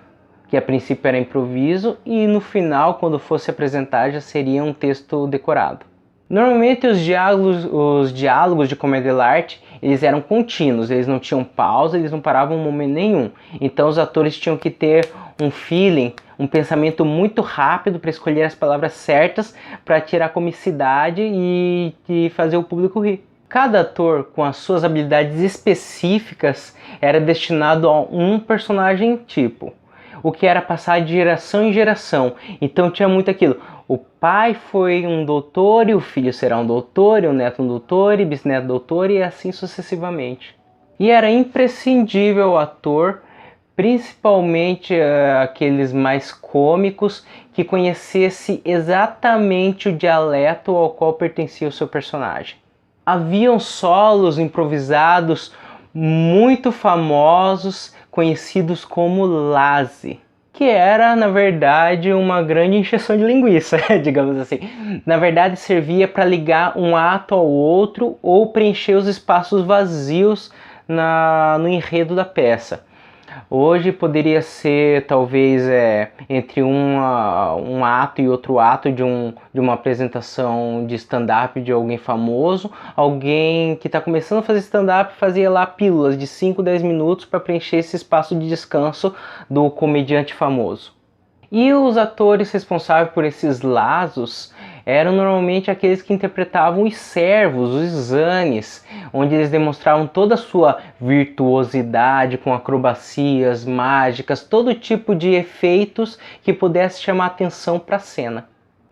que a princípio era improviso e no final, quando fosse apresentar, já seria um texto decorado. Normalmente os diálogos de comédia dell'arte, eles eram contínuos, eles não tinham pausa, eles não paravam em momento nenhum. Então os atores tinham que ter um feeling, um pensamento muito rápido para escolher as palavras certas para tirar comicidade e fazer o público rir. Cada ator, com as suas habilidades específicas, era destinado a um personagem tipo, o que era passar de geração em geração. Então tinha muito aquilo: o pai foi um doutor e o filho será um doutor, e o neto um doutor e bisneto doutor, e assim sucessivamente. E era imprescindível o ator, principalmente aqueles mais cômicos, que conhecesse exatamente o dialeto ao qual pertencia o seu personagem. Haviam solos improvisados muito famosos, conhecidos como laze, que era, na verdade, uma grande encheção de linguiça, digamos assim. Na verdade, servia para ligar um ato ao outro ou preencher os espaços vazios no enredo da peça. Hoje poderia ser, talvez, entre um ato e outro ato de uma apresentação de stand-up de alguém famoso. Alguém que está começando a fazer stand-up fazia lá pílulas de 5, 10 minutos para preencher esse espaço de descanso do comediante famoso. E os atores responsáveis por esses lazos eram normalmente aqueles que interpretavam os servos, os zanes, onde eles demonstravam toda a sua virtuosidade com acrobacias, mágicas, todo tipo de efeitos que pudesse chamar atenção para a cena.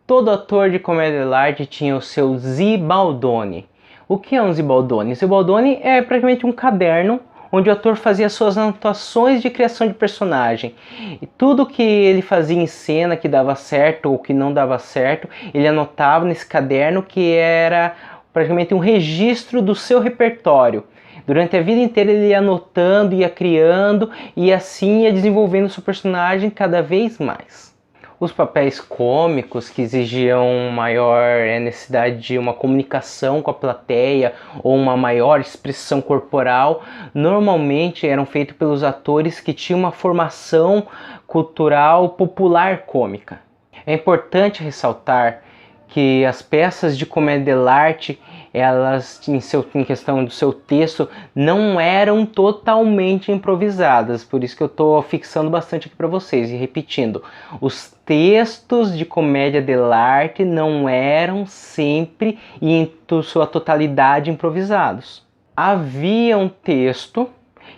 Todo ator de comédia dell'arte tinha o seu zibaldone. O que é um zibaldone? Zibaldone é praticamente um caderno onde o ator fazia suas anotações de criação de personagem. E tudo que ele fazia em cena que dava certo ou que não dava certo, ele anotava nesse caderno, que era praticamente um registro do seu repertório. Durante a vida inteira ele ia anotando, ia criando e assim ia desenvolvendo o seu personagem cada vez mais. Os papéis cômicos, que exigiam maior necessidade de uma comunicação com a plateia ou uma maior expressão corporal, normalmente eram feitos pelos atores que tinham uma formação cultural popular cômica. É importante ressaltar que as peças de comédia dell'arte, elas, em questão do seu texto, não eram totalmente improvisadas. Por isso que eu estou fixando bastante aqui para vocês e repetindo. Os textos de comédia dell'arte não eram sempre e em sua totalidade improvisados. Havia um texto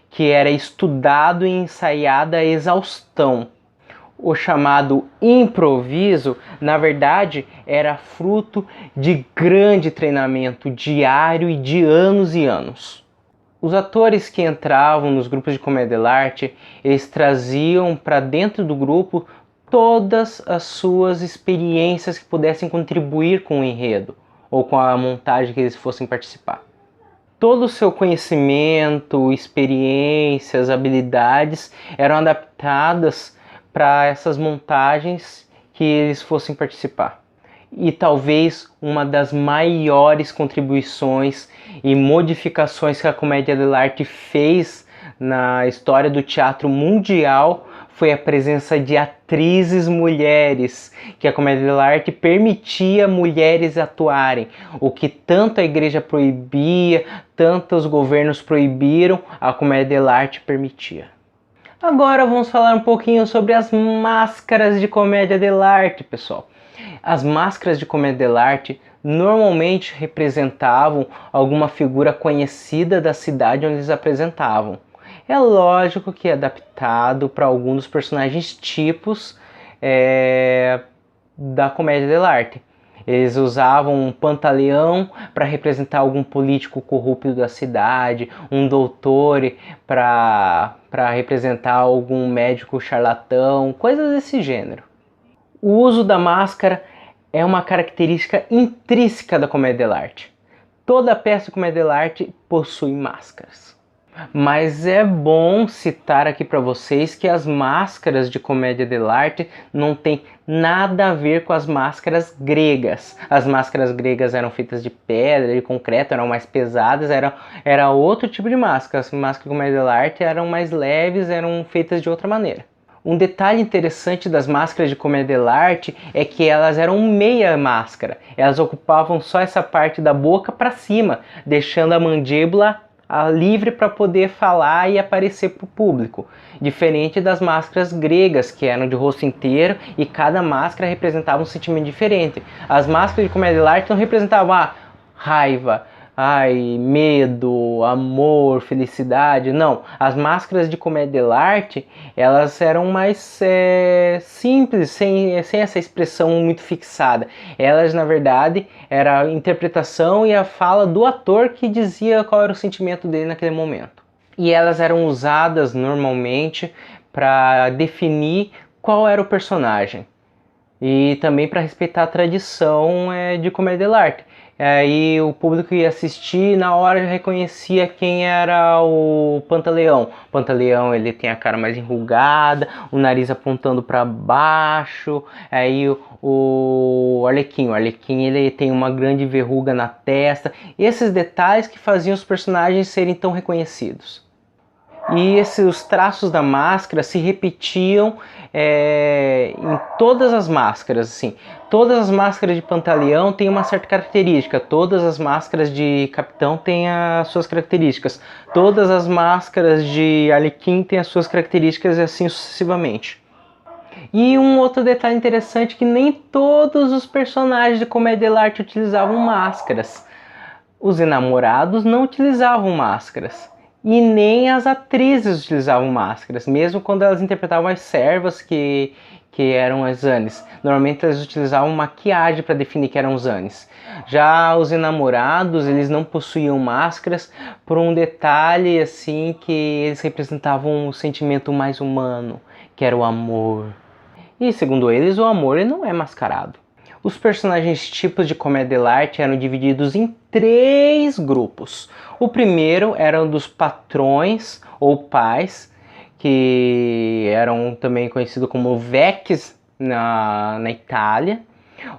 que era estudado e ensaiado a exaustão. O chamado improviso, na verdade, era fruto de grande treinamento diário e de anos e anos. Os atores que entravam nos grupos de comédia dell'arte, eles traziam para dentro do grupo todas as suas experiências que pudessem contribuir com o enredo ou com a montagem que eles fossem participar. Todo o seu conhecimento, experiências, habilidades eram adaptadas para essas montagens que eles fossem participar. E talvez uma das maiores contribuições e modificações que a comédia dell'arte fez na história do teatro mundial foi a presença de atrizes mulheres, que a comédia dell'arte permitia mulheres atuarem, o que tanto a igreja proibia, tanto os governos proibiram, a comédia dell'arte permitia. Agora vamos falar um pouquinho sobre as máscaras de comédia dell'arte, pessoal. As máscaras de comédia dell'arte normalmente representavam alguma figura conhecida da cidade onde eles apresentavam. É lógico que é adaptado para alguns dos personagens tipos da comédia dell'arte. Eles usavam um pantaleão para representar algum político corrupto da cidade, um doutor para representar algum médico charlatão, coisas desse gênero. O uso da máscara é uma característica intrínseca da comédia dell'arte. Toda peça de comédia dell'arte possui máscaras. Mas é bom citar aqui para vocês que as máscaras de comédia dell'arte não tem nada a ver com as máscaras gregas. As máscaras gregas eram feitas de pedra, de concreto, eram mais pesadas, era outro tipo de máscara. As máscaras de comédia dell'arte eram mais leves, eram feitas de outra maneira. Um detalhe interessante das máscaras de comédia dell'arte é que elas eram meia máscara. Elas ocupavam só essa parte da boca para cima, deixando a mandíbula livre para poder falar e aparecer para o público. Diferente das máscaras gregas, que eram de rosto inteiro e cada máscara representava um sentimento diferente. As máscaras de comédia dell'arte não representavam raiva, medo, amor, felicidade. Não, as máscaras de comédia dell'arte, elas eram mais simples, sem essa expressão muito fixada. Elas, na verdade, era a interpretação e a fala do ator que dizia qual era o sentimento dele naquele momento. E elas eram usadas normalmente para definir qual era o personagem. E também para respeitar a tradição de comédia dell'arte. Aí o público ia assistir e na hora já reconhecia quem era o Pantaleão. O Pantaleão, ele tem a cara mais enrugada, o nariz apontando para baixo. Aí o Arlequim, ele tem uma grande verruga na testa. Esses detalhes que faziam os personagens serem tão reconhecidos. E os traços da máscara se repetiam em todas as máscaras, assim. Todas as máscaras de Pantaleão têm uma certa característica, todas as máscaras de Capitão têm as suas características, todas as máscaras de Arlequim têm as suas características e assim sucessivamente. E um outro detalhe interessante é que nem todos os personagens de comédia dell'arte utilizavam máscaras. Os enamorados não utilizavam máscaras. E nem as atrizes utilizavam máscaras, mesmo quando elas interpretavam as servas que eram as Anis. Normalmente elas utilizavam maquiagem para definir que eram os Anis. Já os enamorados, eles não possuíam máscaras por um detalhe assim que eles representavam um sentimento mais humano, que era o amor. E segundo eles, o amor ele não é mascarado. Os personagens tipos de comédia dell'arte eram divididos em 3 grupos. O primeiro eram dos patrões ou pais, que eram também conhecidos como vecchis na Itália.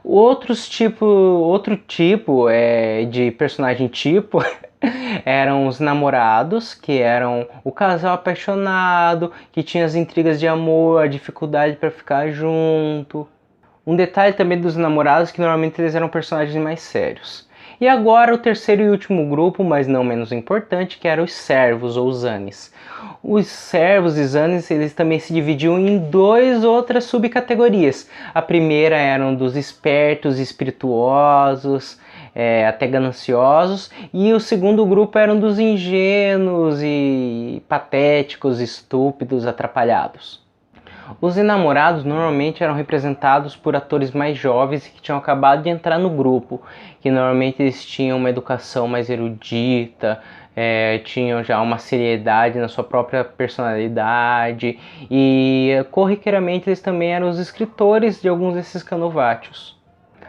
Outro tipo de personagem tipo eram os namorados, que eram o casal apaixonado, que tinha as intrigas de amor, a dificuldade para ficar junto. Um detalhe também dos namorados que normalmente eles eram personagens mais sérios. E agora o terceiro e último grupo, mas não menos importante, que eram os servos ou os Anis. Os servos e os Anis, eles também se dividiam em 2 outras subcategorias. A primeira eram dos espertos, espirituosos, até gananciosos, e o segundo grupo eram dos ingênuos e patéticos, estúpidos, atrapalhados. Os enamorados normalmente eram representados por atores mais jovens que tinham acabado de entrar no grupo, que normalmente eles tinham uma educação mais erudita, tinham já uma seriedade na sua própria personalidade e corriqueiramente eles também eram os escritores de alguns desses canovaccios.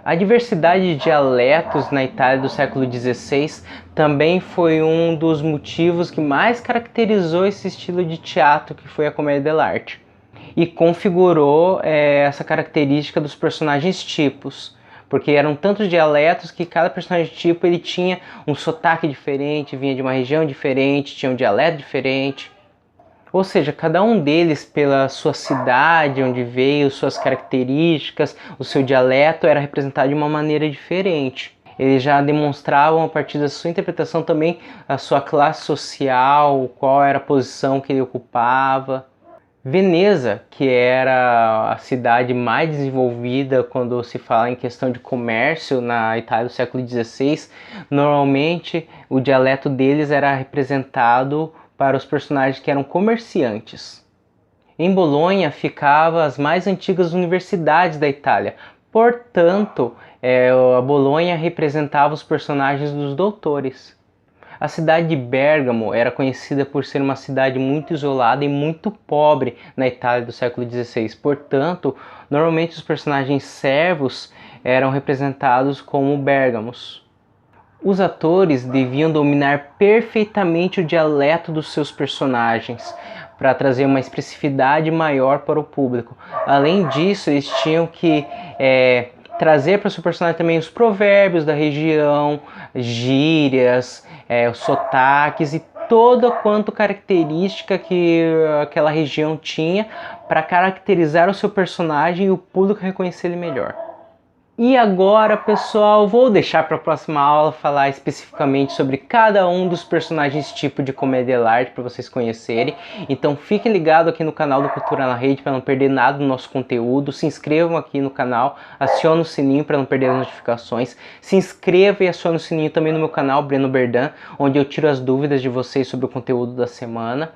A diversidade de dialetos na Itália do século XVI também foi um dos motivos que mais caracterizou esse estilo de teatro que foi a comédia dell'arte. E configurou essa característica dos personagens tipos, porque eram tantos dialetos que cada personagem tipo ele tinha um sotaque diferente, vinha de uma região diferente, tinha um dialeto diferente. Ou seja, cada um deles, pela sua cidade, onde veio, suas características, o seu dialeto era representado de uma maneira diferente. Eles já demonstravam a partir da sua interpretação também a sua classe social, qual era a posição que ele ocupava. Veneza, que era a cidade mais desenvolvida quando se fala em questão de comércio na Itália do século XVI, normalmente o dialeto deles era representado para os personagens que eram comerciantes. Em Bolonha ficavam as mais antigas universidades da Itália, portanto, a Bolonha representava os personagens dos doutores. A cidade de Bérgamo era conhecida por ser uma cidade muito isolada e muito pobre na Itália do século XVI. Portanto, normalmente os personagens servos eram representados como bérgamos. Os atores deviam dominar perfeitamente o dialeto dos seus personagens para trazer uma expressividade maior para o público. Além disso, eles tinham que trazer para o seu personagem também os provérbios da região, gírias, os sotaques e toda quanto característica que aquela região tinha para caracterizar o seu personagem e o público reconhecer ele melhor. E agora, pessoal, vou deixar para a próxima aula falar especificamente sobre cada um dos personagens tipo de comédia light para vocês conhecerem. Então fiquem ligados aqui no canal do Cultura na Rede para não perder nada do nosso conteúdo. Se inscrevam aqui no canal, acione o sininho para não perder as notificações. Se inscreva e acione o sininho também no meu canal, Breno Berdan, onde eu tiro as dúvidas de vocês sobre o conteúdo da semana.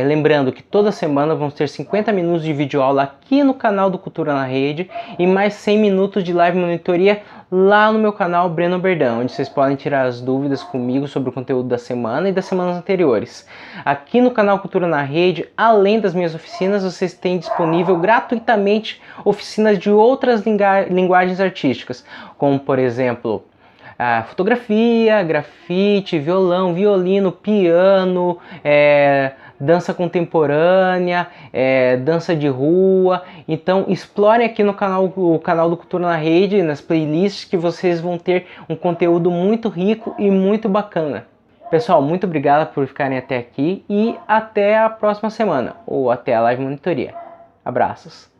Lembrando que toda semana vamos ter 50 minutos de videoaula aqui no canal do Cultura na Rede e mais 100 minutos de live monitoria lá no meu canal Breno Berdan, onde vocês podem tirar as dúvidas comigo sobre o conteúdo da semana e das semanas anteriores. Aqui no canal Cultura na Rede, além das minhas oficinas, vocês têm disponível gratuitamente oficinas de outras linguagens artísticas, como por exemplo fotografia, grafite, violão, violino, piano, dança contemporânea, dança de rua. Então explorem aqui no canal, o canal do Cultura na Rede, nas playlists, que vocês vão ter um conteúdo muito rico e muito bacana. Pessoal, muito obrigado por ficarem até aqui e até a próxima semana, ou até a live monitoria. Abraços!